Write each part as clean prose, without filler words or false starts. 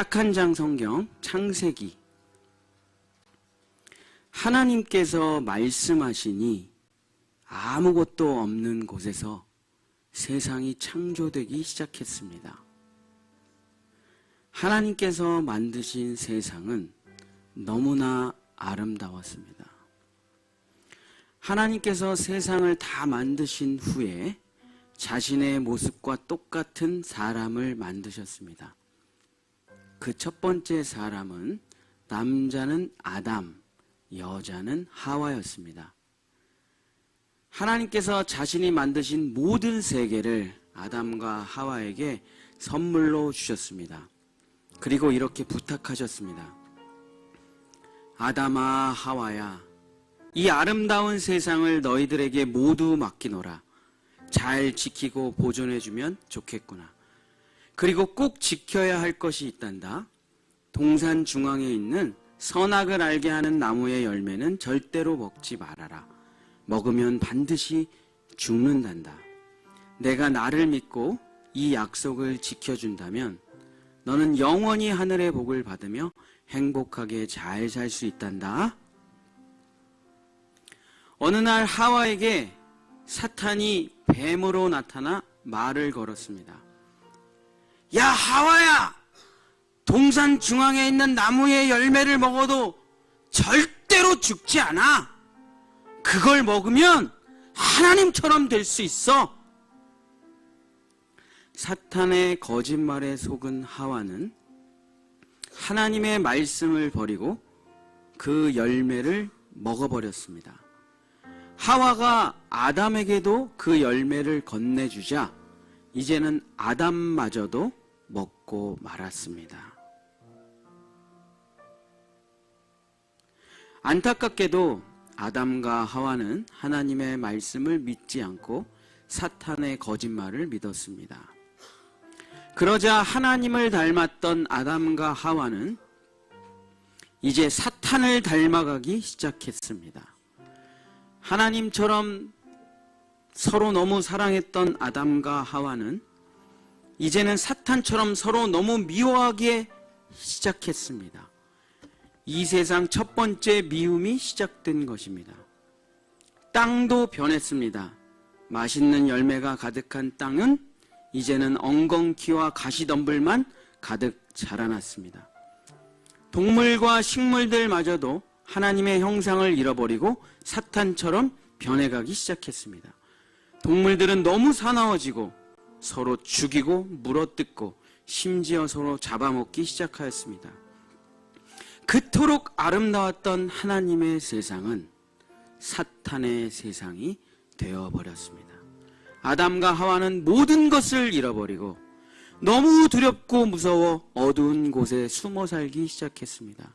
딱 한 장 성경 창세기. 하나님께서 말씀하시니 아무것도 없는 곳에서 세상이 창조되기 시작했습니다. 하나님께서 만드신 세상은 너무나 아름다웠습니다. 하나님께서 세상을 다 만드신 후에 자신의 모습과 똑같은 사람을 만드셨습니다. 그 첫 번째 사람은 남자는 아담, 여자는 하와였습니다. 하나님께서 자신이 만드신 모든 세계를 아담과 하와에게 선물로 주셨습니다. 그리고 이렇게 부탁하셨습니다. 아담아, 하와야, 이 아름다운 세상을 너희들에게 모두 맡기노라. 잘 지키고 보존해주면 좋겠구나. 그리고 꼭 지켜야 할 것이 있단다. 동산 중앙에 있는 선악을 알게 하는 나무의 열매는 절대로 먹지 말아라. 먹으면 반드시 죽는단다. 내가 나를 믿고 이 약속을 지켜준다면 너는 영원히 하늘의 복을 받으며 행복하게 잘 살 수 있단다. 어느 날 하와에게 사탄이 뱀으로 나타나 말을 걸었습니다. 야, 하와야! 동산 중앙에 있는 나무의 열매를 먹어도 절대로 죽지 않아. 그걸 먹으면 하나님처럼 될 수 있어. 사탄의 거짓말에 속은 하와는 하나님의 말씀을 버리고 그 열매를 먹어버렸습니다. 하와가 아담에게도 그 열매를 건네주자 이제는 아담마저도 먹고 말았습니다. 안타깝게도 아담과 하와는 하나님의 말씀을 믿지 않고 사탄의 거짓말을 믿었습니다. 그러자 하나님을 닮았던 아담과 하와는 이제 사탄을 닮아가기 시작했습니다. 하나님처럼 서로 너무 사랑했던 아담과 하와는 이제는 사탄처럼 서로 너무 미워하기 시작했습니다. 이 세상 첫 번째 미움이 시작된 것입니다. 땅도 변했습니다. 맛있는 열매가 가득한 땅은 이제는 엉겅퀴와 가시덤불만 가득 자라났습니다. 동물과 식물들마저도 하나님의 형상을 잃어버리고 사탄처럼 변해가기 시작했습니다. 동물들은 너무 사나워지고 서로 죽이고 물어뜯고 심지어 서로 잡아먹기 시작하였습니다. 그토록 아름다웠던 하나님의 세상은 사탄의 세상이 되어버렸습니다. 아담과 하와는 모든 것을 잃어버리고 너무 두렵고 무서워 어두운 곳에 숨어 살기 시작했습니다.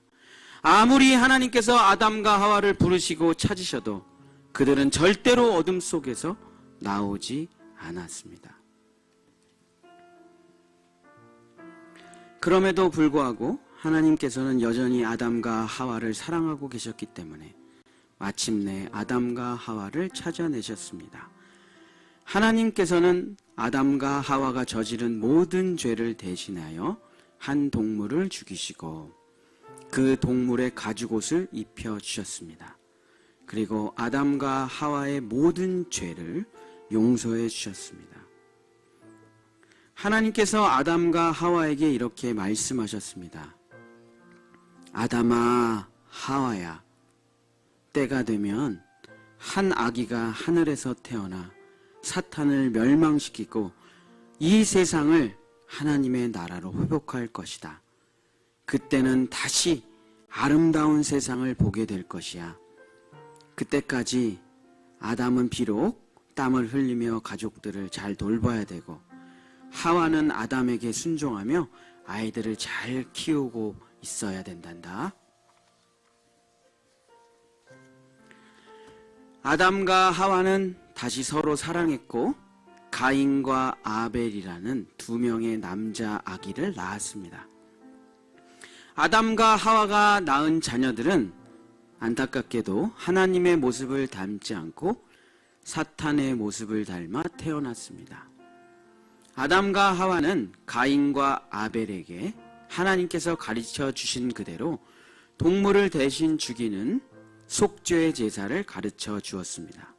아무리 하나님께서 아담과 하와를 부르시고 찾으셔도 그들은 절대로 어둠 속에서 나오지 않았습니다. 그럼에도 불구하고 하나님께서는 여전히 아담과 하와를 사랑하고 계셨기 때문에 마침내 아담과 하와를 찾아내셨습니다. 하나님께서는 아담과 하와가 저지른 모든 죄를 대신하여 한 동물을 죽이시고 그 동물의 가죽옷을 입혀주셨습니다. 그리고 아담과 하와의 모든 죄를 용서해 주셨습니다. 하나님께서 아담과 하와에게 이렇게 말씀하셨습니다. 아담아, 하와야, 때가 되면 한 아기가 하늘에서 태어나 사탄을 멸망시키고 이 세상을 하나님의 나라로 회복할 것이다. 그때는 다시 아름다운 세상을 보게 될 것이야. 그때까지 아담은 비록 땀을 흘리며 가족들을 잘 돌봐야 되고 하와는 아담에게 순종하며 아이들을 잘 키우고 있어야 된단다. 아담과 하와는 다시 서로 사랑했고 가인과 아벨이라는 두 명의 남자 아기를 낳았습니다. 아담과 하와가 낳은 자녀들은 안타깝게도 하나님의 모습을 닮지 않고 사탄의 모습을 닮아 태어났습니다. 아담과 하와는 가인과 아벨에게 하나님께서 가르쳐 주신 그대로 동물을 대신 죽이는 속죄의 제사를 가르쳐 주었습니다.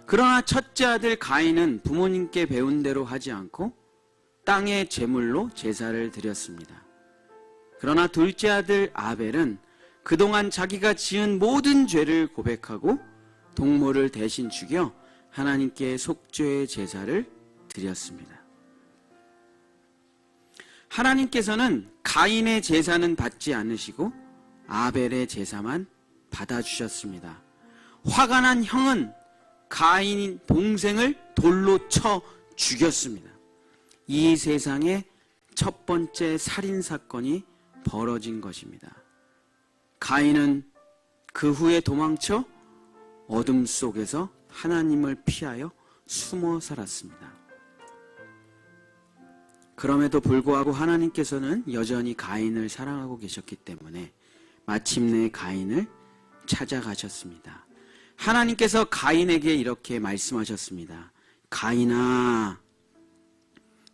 그러나 첫째 아들 가인은 부모님께 배운 대로 하지 않고 땅의 제물로 제사를 드렸습니다. 그러나 둘째 아들 아벨은 그동안 자기가 지은 모든 죄를 고백하고 동물을 대신 죽여 하나님께 속죄의 제사를 드렸습니다. 하나님께서는 가인의 제사는 받지 않으시고 아벨의 제사만 받아주셨습니다. 화가 난 형은 가인 동생을 돌로 쳐 죽였습니다. 이 세상에 첫 번째 살인사건이 벌어진 것입니다. 가인은 그 후에 도망쳐 어둠 속에서 하나님을 피하여 숨어 살았습니다. 그럼에도 불구하고 하나님께서는 여전히 가인을 사랑하고 계셨기 때문에 마침내 가인을 찾아가셨습니다. 하나님께서 가인에게 이렇게 말씀하셨습니다. 가인아,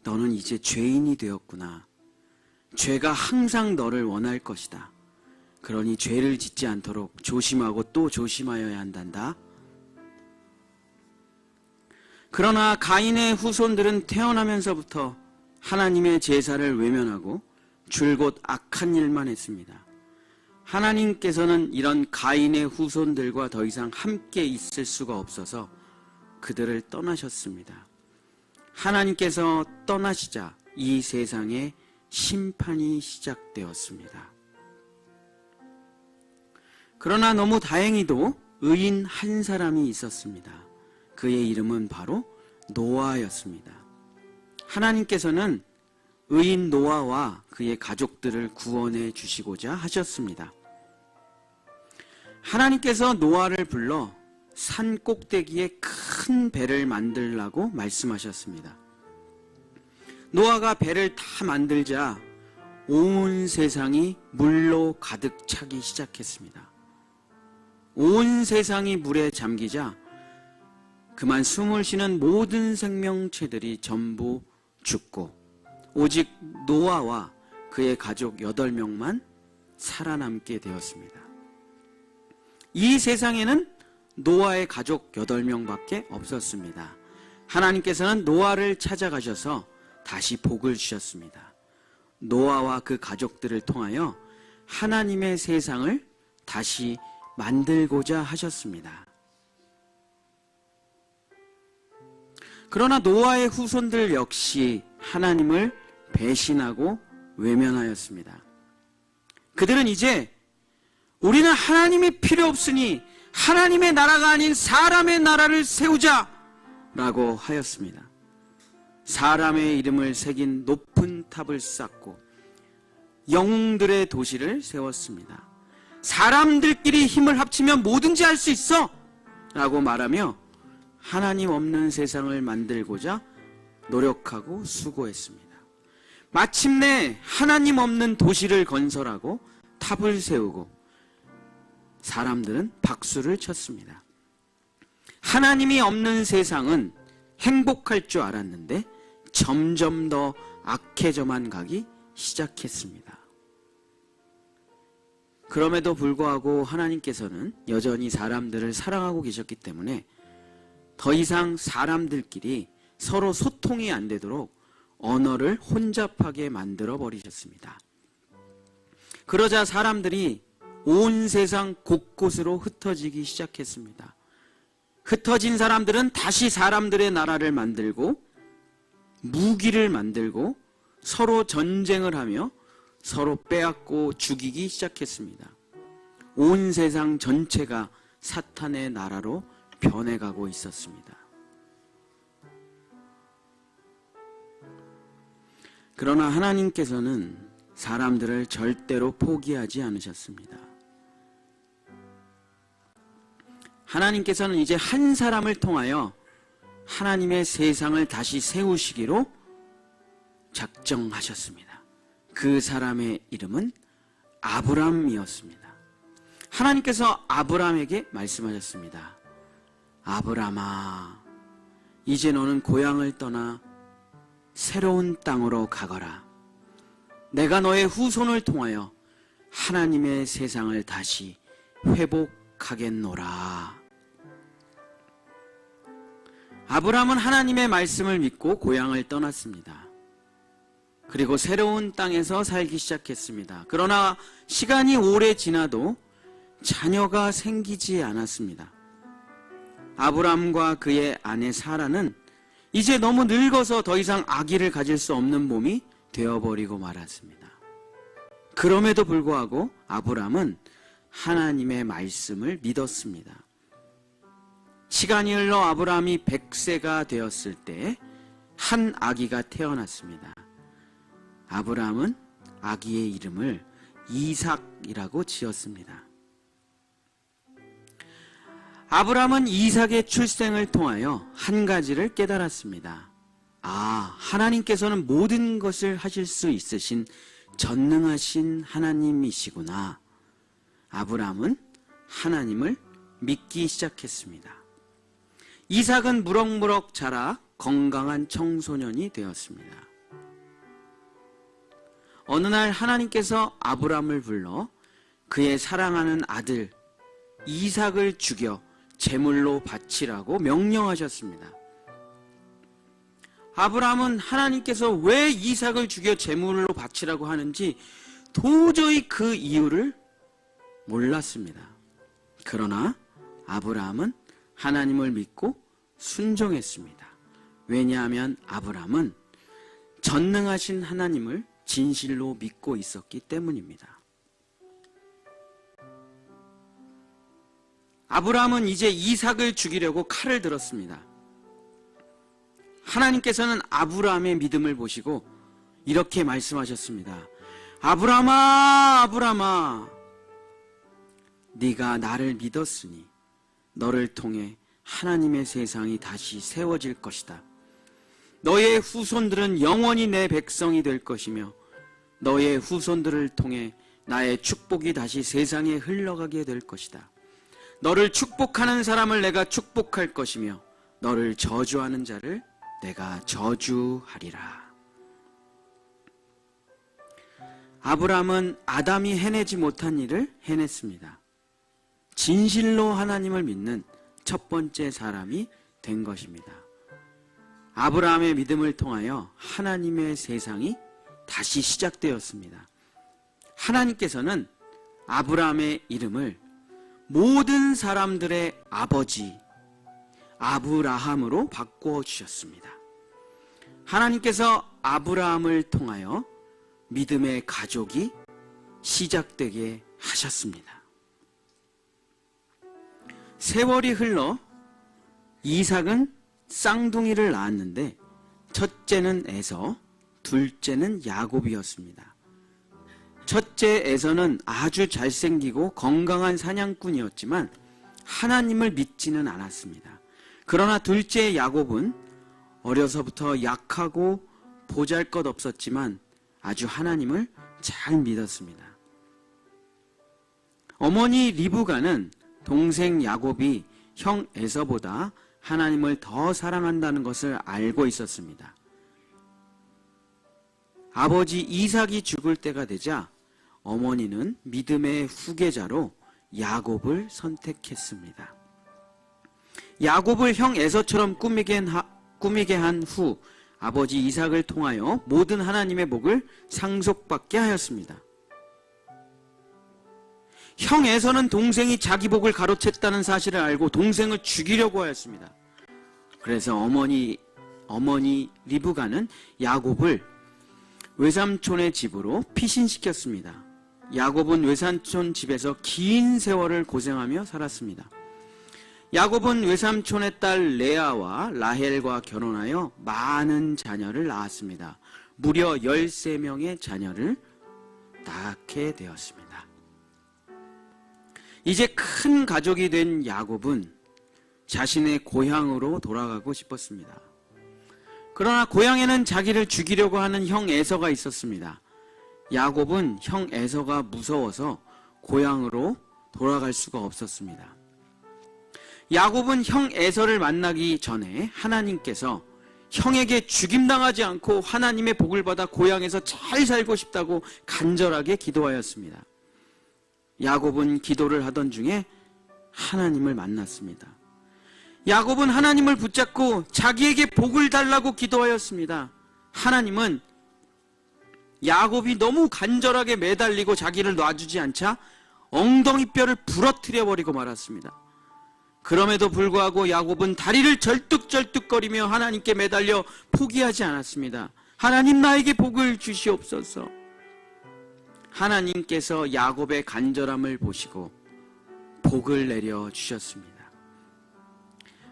너는 이제 죄인이 되었구나. 죄가 항상 너를 원할 것이다. 그러니 죄를 짓지 않도록 조심하고 또 조심하여야 한단다. 그러나 가인의 후손들은 태어나면서부터 하나님의 제사를 외면하고 줄곧 악한 일만 했습니다. 하나님께서는 이런 가인의 후손들과 더 이상 함께 있을 수가 없어서 그들을 떠나셨습니다. 하나님께서 떠나시자 이 세상에 심판이 시작되었습니다. 그러나 너무 다행히도 의인 한 사람이 있었습니다. 그의 이름은 바로 노아였습니다. 하나님께서는 의인 노아와 그의 가족들을 구원해 주시고자 하셨습니다. 하나님께서 노아를 불러 산 꼭대기에 큰 배를 만들라고 말씀하셨습니다. 노아가 배를 다 만들자 온 세상이 물로 가득 차기 시작했습니다. 온 세상이 물에 잠기자 그만 숨을 쉬는 모든 생명체들이 전부 죽고 오직 노아와 그의 가족 8명만 살아남게 되었습니다. 이 세상에는 노아의 가족 8명밖에 없었습니다. 하나님께서는 노아를 찾아가셔서 다시 복을 주셨습니다. 노아와 그 가족들을 통하여 하나님의 세상을 다시 만들고자 하셨습니다. 그러나 노아의 후손들 역시 하나님을 배신하고 외면하였습니다. 그들은 이제 우리는 하나님이 필요 없으니 하나님의 나라가 아닌 사람의 나라를 세우자 라고 하였습니다. 사람의 이름을 새긴 높은 탑을 쌓고 영웅들의 도시를 세웠습니다. 사람들끼리 힘을 합치면 뭐든지 할 수 있어 라고 말하며 하나님 없는 세상을 만들고자 노력하고 수고했습니다. 마침내 하나님 없는 도시를 건설하고 탑을 세우고 사람들은 박수를 쳤습니다. 하나님이 없는 세상은 행복할 줄 알았는데 점점 더 악해져만 가기 시작했습니다. 그럼에도 불구하고 하나님께서는 여전히 사람들을 사랑하고 계셨기 때문에 더 이상 사람들끼리 서로 소통이 안 되도록 언어를 혼잡하게 만들어 버리셨습니다. 그러자 사람들이 온 세상 곳곳으로 흩어지기 시작했습니다. 흩어진 사람들은 다시 사람들의 나라를 만들고 무기를 만들고 서로 전쟁을 하며 서로 빼앗고 죽이기 시작했습니다. 온 세상 전체가 사탄의 나라로 변해가고 있었습니다. 그러나 하나님께서는 사람들을 절대로 포기하지 않으셨습니다. 하나님께서는 이제 한 사람을 통하여 하나님의 세상을 다시 세우시기로 작정하셨습니다. 그 사람의 이름은 아브람이었습니다. 하나님께서 아브람에게 말씀하셨습니다. 아브람아, 이제 너는 고향을 떠나 새로운 땅으로 가거라. 내가 너의 후손을 통하여 하나님의 세상을 다시 회복하겠노라. 아브라함은 하나님의 말씀을 믿고 고향을 떠났습니다. 그리고 새로운 땅에서 살기 시작했습니다. 그러나 시간이 오래 지나도 자녀가 생기지 않았습니다. 아브라함과 그의 아내 사라는 이제 너무 늙어서 더 이상 아기를 가질 수 없는 몸이 되어버리고 말았습니다. 그럼에도 불구하고 아브라함은 하나님의 말씀을 믿었습니다. 시간이 흘러 아브라함이 100세가 되었을 때 한 아기가 태어났습니다. 아브라함은 아기의 이름을 이삭이라고 지었습니다. 아브라함은 이삭의 출생을 통하여 한 가지를 깨달았습니다. 하나님께서는 모든 것을 하실 수 있으신 전능하신 하나님이시구나. 아브라함은 하나님을 믿기 시작했습니다. 이삭은 무럭무럭 자라 건강한 청소년이 되었습니다. 어느 날 하나님께서 아브라함을 불러 그의 사랑하는 아들 이삭을 죽여 제물로 바치라고 명령하셨습니다. 아브라함은 하나님께서 왜 이삭을 죽여 제물로 바치라고 하는지 도저히 그 이유를 몰랐습니다. 그러나 아브라함은 하나님을 믿고 순종했습니다. 왜냐하면 아브라함은 전능하신 하나님을 진실로 믿고 있었기 때문입니다. 아브라함은 이제 이삭을 죽이려고 칼을 들었습니다. 하나님께서는 아브라함의 믿음을 보시고 이렇게 말씀하셨습니다. 아브라함아, 아브라함아, 네가 나를 믿었으니 너를 통해 하나님의 세상이 다시 세워질 것이다. 너의 후손들은 영원히 내 백성이 될 것이며 너의 후손들을 통해 나의 축복이 다시 세상에 흘러가게 될 것이다. 너를 축복하는 사람을 내가 축복할 것이며 너를 저주하는 자를 내가 저주하리라. 아브라함은 아담이 해내지 못한 일을 해냈습니다. 진실로 하나님을 믿는 첫 번째 사람이 된 것입니다. 아브라함의 믿음을 통하여 하나님의 세상이 다시 시작되었습니다. 하나님께서는 아브라함의 이름을 모든 사람들의 아버지 아브라함으로 바꾸어 주셨습니다. 하나님께서 아브라함을 통하여 믿음의 가족이 시작되게 하셨습니다. 세월이 흘러 이삭은 쌍둥이를 낳았는데 첫째는 에서, 둘째는 야곱이었습니다. 첫째 에서는 아주 잘생기고 건강한 사냥꾼이었지만 하나님을 믿지는 않았습니다. 그러나 둘째 야곱은 어려서부터 약하고 보잘것없었지만 아주 하나님을 잘 믿었습니다. 어머니 리브가는 동생 야곱이 형 에서보다 하나님을 더 사랑한다는 것을 알고 있었습니다. 아버지 이삭이 죽을 때가 되자 어머니는 믿음의 후계자로 야곱을 선택했습니다. 야곱을 형 에서처럼 꾸미게 한 후 아버지 이삭을 통하여 모든 하나님의 복을 상속받게 하였습니다. 형 에서는 동생이 자기 복을 가로챘다는 사실을 알고 동생을 죽이려고 하였습니다. 그래서 어머니 리브가는 야곱을 외삼촌의 집으로 피신시켰습니다. 야곱은 외삼촌 집에서 긴 세월을 고생하며 살았습니다. 야곱은 외삼촌의 딸 레아와 라헬과 결혼하여 많은 자녀를 낳았습니다. 무려 13명의 자녀를 낳게 되었습니다. 이제 큰 가족이 된 야곱은 자신의 고향으로 돌아가고 싶었습니다. 그러나 고향에는 자기를 죽이려고 하는 형 에서가 있었습니다. 야곱은 형 에서가 무서워서 고향으로 돌아갈 수가 없었습니다. 야곱은 형 에서를 만나기 전에 하나님께서 형에게 죽임당하지 않고 하나님의 복을 받아 고향에서 잘 살고 싶다고 간절하게 기도하였습니다. 야곱은 기도를 하던 중에 하나님을 만났습니다. 야곱은 하나님을 붙잡고 자기에게 복을 달라고 기도하였습니다. 하나님은 야곱이 너무 간절하게 매달리고 자기를 놔주지 않자 엉덩이뼈를 부러뜨려 버리고 말았습니다. 그럼에도 불구하고 야곱은 다리를 절뚝절뚝거리며 하나님께 매달려 포기하지 않았습니다. 하나님, 나에게 복을 주시옵소서. 하나님께서 야곱의 간절함을 보시고 복을 내려 주셨습니다.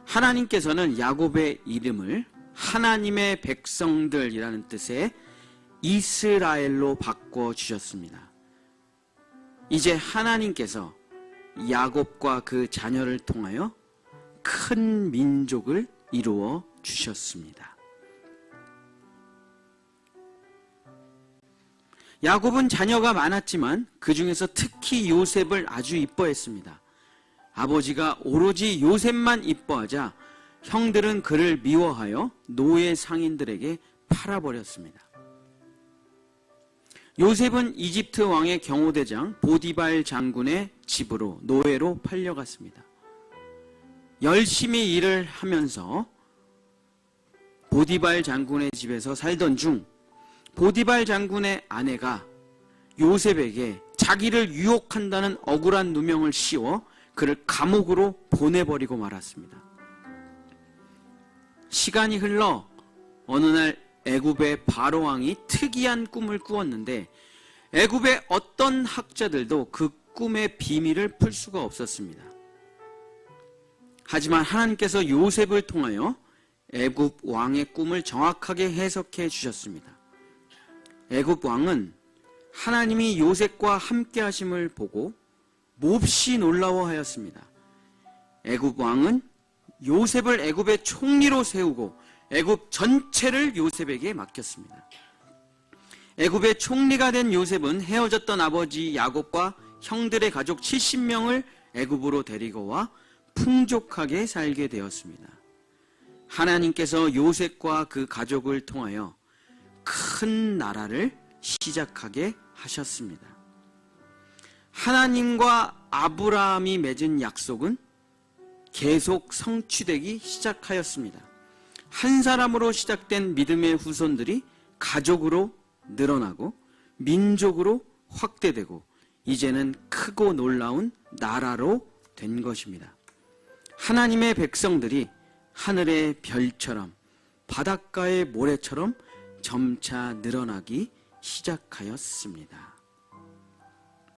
하나님께서는 야곱의 이름을 하나님의 백성들이라는 뜻의 이스라엘로 바꿔 주셨습니다. 이제 하나님께서 야곱과 그 자녀를 통하여 큰 민족을 이루어 주셨습니다. 야곱은 자녀가 많았지만 그 중에서 특히 요셉을 아주 이뻐했습니다. 아버지가 오로지 요셉만 이뻐하자 형들은 그를 미워하여 노예 상인들에게 팔아버렸습니다. 요셉은 이집트 왕의 경호대장 보디발 장군의 집으로 노예로 팔려갔습니다. 열심히 일을 하면서 보디발 장군의 집에서 살던 중 보디발 장군의 아내가 요셉에게 자기를 유혹한다는 억울한 누명을 씌워 그를 감옥으로 보내버리고 말았습니다. 시간이 흘러 어느 날 애굽의 바로왕이 특이한 꿈을 꾸었는데 애굽의 어떤 학자들도 그 꿈의 비밀을 풀 수가 없었습니다. 하지만 하나님께서 요셉을 통하여 애굽 왕의 꿈을 정확하게 해석해 주셨습니다. 애굽 왕은 하나님이 요셉과 함께 하심을 보고 몹시 놀라워하였습니다. 애굽 왕은 요셉을 애굽의 총리로 세우고 애굽 전체를 요셉에게 맡겼습니다. 애굽의 총리가 된 요셉은 헤어졌던 아버지 야곱과 형들의 가족 70명을 애굽으로 데리고 와 풍족하게 살게 되었습니다. 하나님께서 요셉과 그 가족을 통하여 큰 나라를 시작하게 하셨습니다. 하나님과 아브라함이 맺은 약속은 계속 성취되기 시작하였습니다. 한 사람으로 시작된 믿음의 후손들이 가족으로 늘어나고 민족으로 확대되고 이제는 크고 놀라운 나라로 된 것입니다. 하나님의 백성들이 하늘의 별처럼 바닷가의 모래처럼 점차 늘어나기 시작하였습니다.